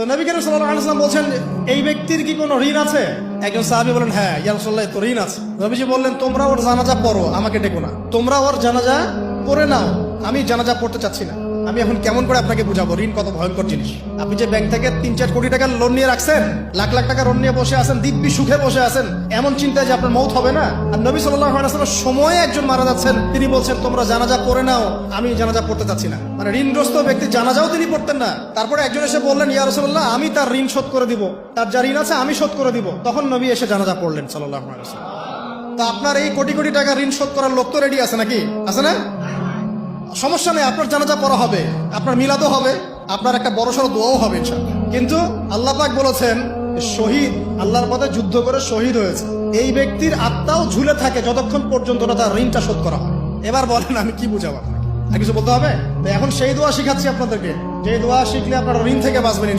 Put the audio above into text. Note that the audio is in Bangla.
তো নবী করিম সাল্লাল্লাহু আলাইহি ওয়াসাল্লাম বলছেন, এই ব্যক্তির কি কোনো ঋণ আছে? একজন সাহাবী বলেন, হ্যাঁ ইয়া রাসূলুল্লাহ, তো ঋণ আছে। নবীজি বললেন, তোমরা ওর জানাজা পড়ো, আমাকে ডেকো না। তোমরা ওর জানাজা পড়ে নাও, আমি জানাজা পড়তে চাচ্ছি না। আমি এখন কেমন করে আপনাকে বুঝাবো ঋণ কত ভয়ঙ্কর জিনিস। আপনি যে ব্যাংক থেকে 3-4 কোটি টাকার লোন নিয়ে রাখছেন, লাখ লাখ টাকা লোন নিয়ে বসে আছেন, দিব্যি সুখে বসে আছেন, এমন চিন্তায় যে আপনার মৌত হবে না। আর নবী সাল্লাল্লাহু আলাইহি ওয়াসাল্লাম সময়ে একজন মারা যাচ্ছেন, তিনি বলছেন তোমরা জানাজা পড়ে নাও, আমি জানাজা পড়তে চাচ্ছি না। মানে ঋণগ্রস্ত ব্যক্তি জানাজাও তিনি পড়তেন না। তারপরে একজন এসে বললেন, ইয়া রাসূলুল্লাহ, আমি তার ঋণ শোধ করে দিব, তার যা ঋণ আছে আমি শোধ করে দিব। তখন নবী এসে জানাজা পড়লেন সাল্লাল্লাহু আলাইহি ওয়াসাল্লাম। তা আপনার এই কোটি কোটি টাকা ঋণ শোধ করার লোক তো রেডি আছে নাকি? আছে না? সমস্যা নেই, আপনার জানাজা পড়া হবে, আপনার মিলাদও হবে, আপনার একটা বড়সড় দোয়াও হবে ইনশাআল্লাহ। কিন্তু আল্লাহ পাক বলেছেন, শহীদ আল্লাহর পথে যুদ্ধ করে শহীদ হয়েছে, এই ব্যক্তির আত্মাও ঝুলে থাকে যতক্ষণ পর্যন্ত না তার ঋণটা শোধ করা হয়। এবার বলেন আমি কি বুঝাবো আপনাকে? আর কিছু বলতে হবে? তো এখন সেই দোয়া শিখাচ্ছি আপনাদেরকে, যে দোয়া শিখলে আপনারা ঋণ থেকে বাঁচবেন।